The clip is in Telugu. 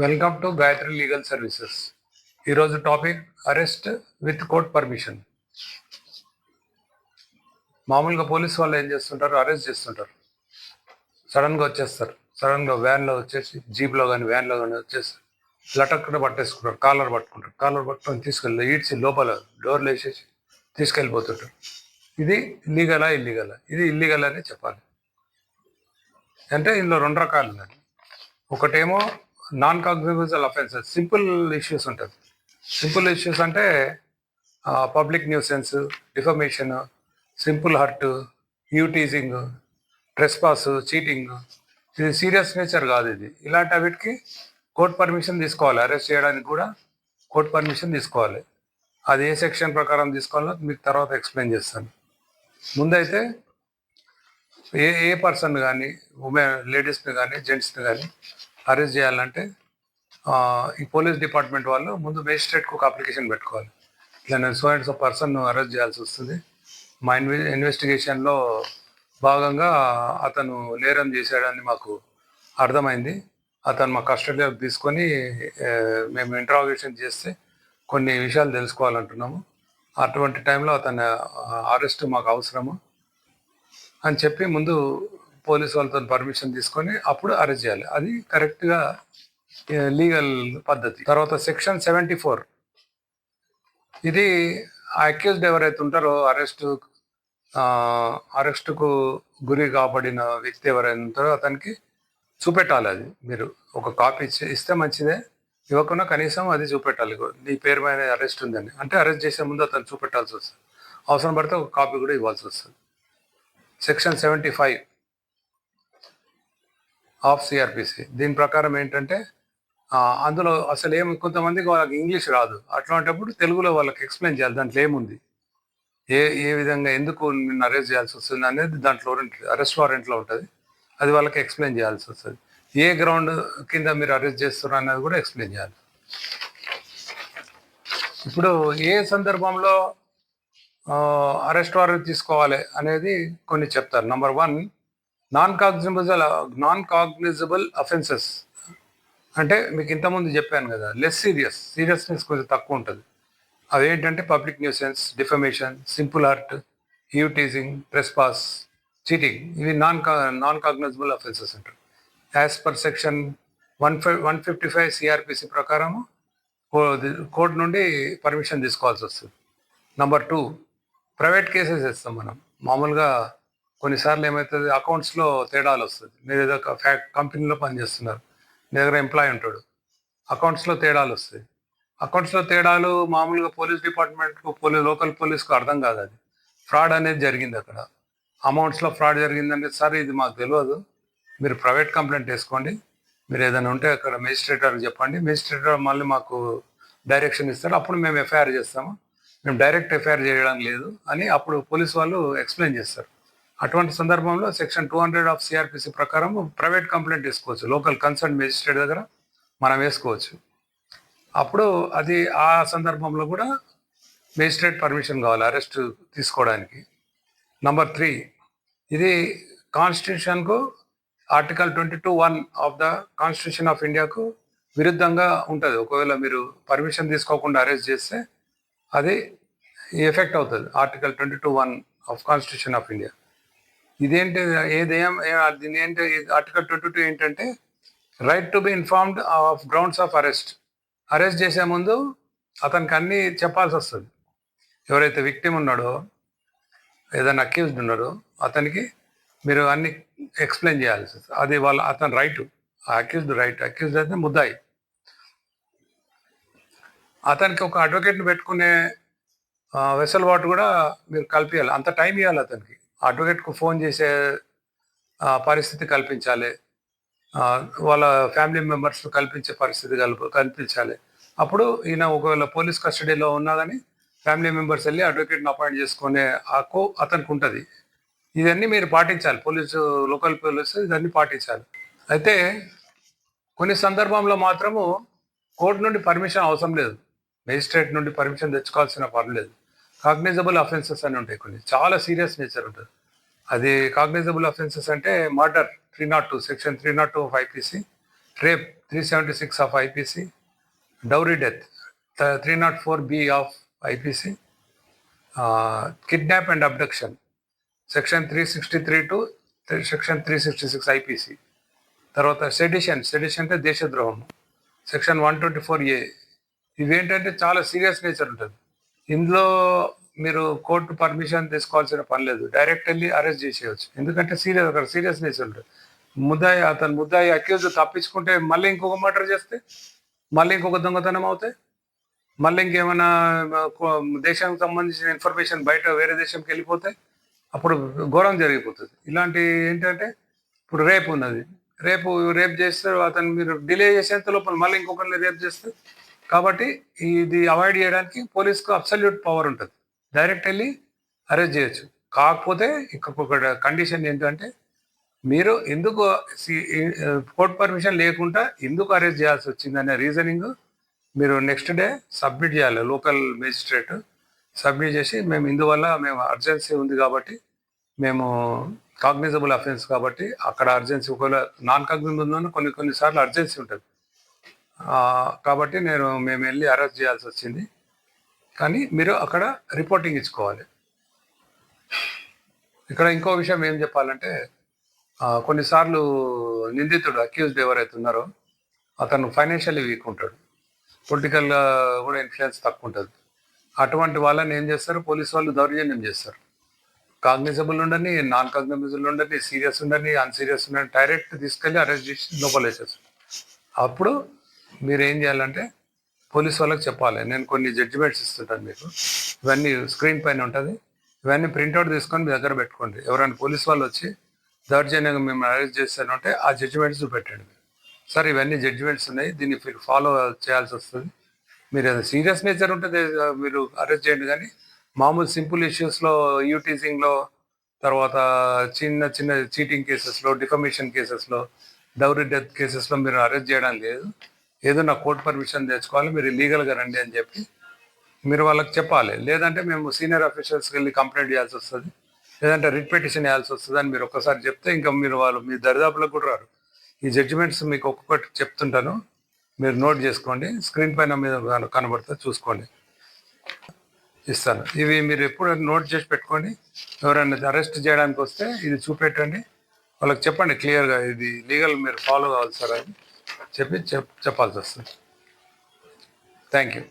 Welcome to Gayatri Legal Services. ఈరోజు topic arrest with court permission. మామూలుగా పోలీస్ వాళ్ళు ఏం చేస్తుంటారు, అరెస్ట్ చేస్తుంటారు. సడన్గా వచ్చేస్తారు, సడన్గా వ్యాన్లో వచ్చేసి, జీప్లో కానీ వ్యాన్లో కానీ వచ్చేసి లటక్కున పట్టేసుకుంటారు, కాలర్ పట్టుకొని తీసుకెళ్ళి ఈడ్చి లోపల డోర్లు వేసేసి తీసుకెళ్ళిపోతుంటారు. ఇది లీగలా ఇల్లీగలా? ఇది ఇల్లీగల్ అని చెప్పాలి. అంటే ఇందులో రెండు రకాలు ఉన్నాయి. ఒకటేమో non cognisable offences, simple issues ఉంటుంది. సింపుల్ ఇష్యూస్ అంటే public nuisance, defamation, simple hurt, teasing, trespass, cheating. ఇది సీరియస్ నేచర్ కాదు. ఇది ఇలాంటి వీటికి కోర్ట్ పర్మిషన్ తీసుకోవాలి. అరెస్ట్ చేయడానికి కూడా కోర్ట్ పర్మిషన్ తీసుకోవాలి. అది ఏ సెక్షన్ ప్రకారం తీసుకోవాలో మీకు తర్వాత ఎక్స్ప్లెయిన్ చేస్తాను. ముందైతే ఏ పర్సన్ కానీ, లేడీస్ని కానీ జెంట్స్ని కానీ అరెస్ట్ చేయాలంటే ఈ పోలీస్ డిపార్ట్మెంట్ వాళ్ళు ముందు మేజిస్ట్రేట్కి ఒక అప్లికేషన్ పెట్టుకోవాలి. ఇట్లా నేను so and so person arrest చేయాల్సి వస్తుంది, మా ఇన్వెస్టిగేషన్లో భాగంగా అతను నేరం చేశాడని మాకు అర్థమైంది, అతను మా కస్టడీలోకి తీసుకొని మేము ఇంట్రాగేషన్ చేస్తే కొన్ని విషయాలు తెలుసుకోవాలంటున్నాము, అటువంటి టైంలో అతని అరెస్ట్ మాకు అవసరము అని చెప్పి ముందు పోలీసు వాళ్ళతో పర్మిషన్ తీసుకొని అప్పుడు అరెస్ట్ చేయాలి. అది కరెక్ట్గా లీగల్ పద్ధతి. తర్వాత సెక్షన్ 74, ఇది అక్యూజ్డ్ ఎవరైతే ఉంటారో అరెస్టుకు గురి కాబడిన వ్యక్తి ఎవరైతే ఉంటారో అతనికి చూపెట్టాలి. అది మీరు ఒక కాపీ ఇస్తే మంచిదే, ఇవ్వకుండా కనీసం అది చూపెట్టాలి, నీ పేరు మీద అరెస్ట్ ఉందని. అంటే అరెస్ట్ చేసే ముందు అతను చూపెట్టాల్సి వస్తుంది, అవసరం పడితే ఒక కాపీ కూడా ఇవ్వాల్సి వస్తుంది. సెక్షన్ 75 ఆఫ్ సిఆర్పిసి, దీని ప్రకారం ఏంటంటే అందులో అసలు కొంతమందికి వాళ్ళకి ఇంగ్లీష్ రాదు, అట్లాంటప్పుడు తెలుగులో వాళ్ళకి ఎక్స్ప్లెయిన్ చేయాలి దాంట్లో ఏముంది, ఏ విధంగా ఎందుకు నిన్ను అరెస్ట్ చేయాల్సి వస్తుంది అనేది దాంట్లో అరెస్ట్ వారెంట్లో ఉంటుంది, అది వాళ్ళకి ఎక్స్ప్లెయిన్ చేయాల్సి వస్తుంది. ఏ గ్రౌండ్ కింద మీరు అరెస్ట్ చేస్తున్నారు అనేది కూడా ఎక్స్ప్లెయిన్ చేయాలి. ఇప్పుడు ఏ సందర్భంలో అరెస్ట్ వారెంట్ తీసుకోవాలి అనేది కొన్ని చెప్తారు. నంబర్ 1, నాన్ కాగ్నిజబుల్ అఫెన్సెస్ అంటే మీకు ఇంతకుముందు చెప్పాను కదా, లెస్ సీరియస్నెస్ కొంచెం తక్కువ ఉంటుంది. అవేంటంటే public nuisance, defamation, simple hurt, teasing, trespass, cheating. ఇవి నాన్ కాగ్నిజబుల్ అఫెన్సెస్ అంటారు. యాజ్ పర్ సెక్షన్ 155 సిఆర్పిసి ప్రకారం కోర్టు నుండి పర్మిషన్ తీసుకోవాల్సి వస్తుంది. నంబర్ 2, ప్రైవేట్ కేసెస్ ఇస్తాం మనం. మామూలుగా కొన్నిసార్లు ఏమవుతుంది, అకౌంట్స్లో తేడాలు వస్తుంది. మీరు ఏదో ఒక కంపెనీలో పనిచేస్తున్నారు, మీ దగ్గర ఎంప్లాయీ ఉంటాడు, అకౌంట్స్లో తేడాలు వస్తాయి. అకౌంట్స్లో తేడాలు మామూలుగా పోలీస్ డిపార్ట్మెంట్కు, లోకల్ పోలీస్కు అర్థం కాదు. అది ఫ్రాడ్ అనేది జరిగింది, అక్కడ అమౌంట్స్లో ఫ్రాడ్ జరిగిందంటే, సార్ ఇది మాకు తెలియదు, మీరు ప్రైవేట్ కంప్లైంట్ వేసుకోండి, మీరు ఏదైనా ఉంటే అక్కడ మేజిస్ట్రేటర్ చెప్పండి, మేజిస్ట్రేటర్ మళ్ళీ మాకు డైరెక్షన్ ఇస్తారు, అప్పుడు మేము ఎఫ్ఐఆర్ చేస్తాము, మేము డైరెక్ట్ ఎఫ్ఐఆర్ చేయడం లేదు అని అప్పుడు పోలీస్ వాళ్ళు ఎక్స్ప్లెయిన్ చేస్తారు. అటువంటి సందర్భంలో సెక్షన్ 200 ఆఫ్ సిఆర్పిసి ప్రకారం ప్రైవేట్ కంప్లైంట్ వేసుకోవచ్చు, లోకల్ కన్సర్న్ మేజిస్ట్రేట్ దగ్గర మనం వేసుకోవచ్చు. అప్పుడు అది ఆ సందర్భంలో కూడా మేజిస్ట్రేట్ పర్మిషన్ కావాలి అరెస్ట్ తీసుకోవడానికి. నంబర్ 3, ఇది కాన్స్టిట్యూషన్కు article 22(1) of the Constitution of ఇండియాకు విరుద్ధంగా ఉంటుంది. ఒకవేళ మీరు పర్మిషన్ తీసుకోకుండా అరెస్ట్ చేస్తే అది ఎఫెక్ట్ అవుతుంది. Article 22(1) of constitution of India. ఇదేంటి, దీని ఏంటి, ఆర్టికల్ 22 ఏంటంటే right to be informed of grounds of arrest. Arrest చేసే ముందు అతనికి అన్నీ చెప్పాల్సి వస్తుంది. ఎవరైతే విక్టిమ్ ఉన్నాడో, ఏదైనా అక్యూజ్డ్ ఉన్నాడో అతనికి మీరు అన్ని ఎక్స్ప్లెయిన్ చేయాల్సి వస్తుంది. అది అతని రైట్, అక్యూజ్డ్ అయితే ముద్దాయి. అతనికి ఒక అడ్వకేట్ని పెట్టుకునే వెసులుబాటు కూడా మీరు కల్పించాలి, అంత టైం ఇవ్వాలి అతనికి. అడ్వకేట్కు ఫోన్ చేసే పరిస్థితి కల్పించాలి, వాళ్ళ ఫ్యామిలీ మెంబర్స్ కల్పించే పరిస్థితి కల్పించాలి. అప్పుడు ఈయన ఒకవేళ పోలీస్ కస్టడీలో ఉన్నా కానీ ఫ్యామిలీ మెంబర్స్ వెళ్ళి అడ్వకేట్ని అపాయింట్ చేసుకునే హక్కు అతనికి ఉంటుంది. ఇవన్నీ మీరు పాటించాలి, లోకల్ పోలీసు ఇవన్నీ పాటించాలి. అయితే కొన్ని సందర్భంలో మాత్రము కోర్టు నుండి పర్మిషన్ అవసరం లేదు, మేజిస్ట్రేట్ నుండి పర్మిషన్ తెచ్చుకోవాల్సిన పర్లేదు. కాగ్నిజబుల్ అఫెన్సెస్ అని ఉంటాయి, కొన్ని చాలా సీరియస్ నేచర్ ఉంటుంది. అది కాగ్నిజబుల్ అఫెన్సెస్ అంటే murder 302, section 302 of IPC, rape 376 of IPC, dowry death 304B of IPC, kidnap and abduction section 363 to section 366 IPC. తర్వాత సెడిషన్ అంటే దేశద్రోహం సెక్షన్ 124A. ఇవేంటంటే చాలా సీరియస్ నేచర్ ఉంటుంది. ఇందులో మీరు కోర్టు పర్మిషన్ తీసుకోవాల్సిన పని లేదు, డైరెక్ట్ వెళ్ళి అరెస్ట్ చేసేయచ్చు. ఎందుకంటే సీరియస్ నేచర్ ఉంటుంది. ముద్దాయి అక్యూజ్ తప్పించుకుంటే మళ్ళీ ఇంకొక మర్డర్ చేస్తే, మళ్ళీ ఇంకొక దొంగతనం అవుతాయి, మళ్ళీ ఇంకేమైనా దేశానికి సంబంధించిన ఇన్ఫర్మేషన్ బయట వేరే దేశంకి వెళ్ళిపోతాయి, అప్పుడు ఘోరం జరిగిపోతుంది. ఇలాంటి ఏంటంటే ఇప్పుడు రేపు ఉన్నది, రేప్ చేస్తే అతను మీరు డిలే చేసేంత లోపల మళ్ళీ ఇంకొకరిని రేప్ చేస్తే, కాబట్టి ఇది అవాయిడ్ చేయడానికి పోలీస్కు అబ్సల్యూట్ పవర్ ఉంటుంది, డైరెక్ట్ వెళ్ళి అరెస్ట్ చేయొచ్చు. కాకపోతే ఇంకొక కండిషన్ ఏంటంటే మీరు ఎందుకు కోర్ట్ పర్మిషన్ లేకుండా ఎందుకు అరెస్ట్ చేయాల్సి వచ్చిందనే రీజనింగ్ మీరు నెక్స్ట్ డే సబ్మిట్ చేయాలి. లోకల్ మేజిస్ట్రేట్ సబ్మిట్ చేసి మేము అర్జెన్సీ ఉంది కాబట్టి, మేము కాగ్నిజబుల్ అఫెన్స్ కాబట్టి అక్కడ అర్జెన్సీ, ఒకవేళ నాన్ కాగ్నిజబుల్ కొన్నిసార్లు అర్జెన్సీ ఉంటుంది కాబట్టి మేము వెళ్ళి అరెస్ట్ చేయాల్సి వచ్చింది, కానీ మీరు అక్కడ రిపోర్టింగ్ ఇచ్చుకోవాలి. ఇక్కడ ఇంకో విషయం ఏం చెప్పాలంటే, కొన్నిసార్లు నిందితుడు అక్యూజ్డ్ ఎవరైతే ఉన్నారో అతను ఫైనాన్షియల్లీ వీక్ ఉంటాడు, పొలిటికల్గా కూడా ఇన్ఫ్లుయెన్స్ తక్కువ ఉంటుంది. అటువంటి వాళ్ళని ఏం చేస్తారు, పోలీసు వాళ్ళు దౌర్జన్యం చేస్తారు. కాగ్నిజబుల్ ఉండని, నాన్ కాగ్నిజబుల్ ఉండని, సీరియస్ ఉండని, అన్సీరియస్ ఉండని డైరెక్ట్ తీసుకెళ్ళి అరెస్ట్ చేసి లోపల వేసేస్తారు. అప్పుడు మీరు ఏం చేయాలంటే పోలీసు వాళ్ళకి చెప్పాలి, నేను కొన్ని జడ్జిమెంట్స్ ఇస్తుంటాను మీకు, ఇవన్నీ స్క్రీన్ పైన ఉంటుంది, ఇవన్నీ ప్రింట్అవుట్ తీసుకొని మీ దగ్గర పెట్టుకోండి. ఎవరైనా పోలీసు వాళ్ళు వచ్చి దౌర్జన్యంగా మేము అరెస్ట్ చేస్తానంటే ఆ జడ్జిమెంట్స్ చూపెట్టండి. సార్ ఇవన్నీ జడ్జిమెంట్స్ ఉన్నాయి, దీన్ని మీరు ఫాలో చేయాల్సి వస్తుంది, మీరు అది సీరియస్ నేచర్ ఉంటుంది మీరు అరెస్ట్ చేయండి, కానీ మామూలు సింపుల్ ఇష్యూస్లో, యూటీజింగ్లో, తర్వాత చిన్న చిన్న చీటింగ్ కేసెస్లో, డిఫమేషన్ కేసెస్లో, డౌరీ డెత్ కేసెస్లో మీరు అరెస్ట్ చేయడం లేదు, ఏదో నా కోర్టు పర్మిషన్ తెచ్చుకోవాలి, మీరు లీగల్గా రండి అని చెప్పి మీరు వాళ్ళకి చెప్పాలి. లేదంటే మేము సీనియర్ ఆఫీసర్స్కి వెళ్ళి కంప్లైంట్ చేయాల్సి వస్తుంది, లేదంటే రిట్ పిటిషన్ వేయాల్సి వస్తుంది అని మీరు ఒక్కసారి చెప్తే ఇంకా వాళ్ళు మీ దరిదాపులకు కూడా రారు. ఈ జడ్జిమెంట్స్ మీకు ఒక్కొక్కటి చెప్తుంటాను, మీరు నోట్ చేసుకోండి, స్క్రీన్ పైన మీద కనబడుతుంది చూసుకోండి, ఇస్తాను. ఇవి మీరు ఎప్పుడు నోట్ చేసి పెట్టుకోండి. ఎవరైనా అరెస్ట్ చేయడానికి వస్తే ఇది చూపెట్టండి, వాళ్ళకి చెప్పండి క్లియర్గా, ఇది లీగల్ మీరు ఫాలో కావాలి సార్ అని చెప్పాల్సి వస్తుంది. Thank you.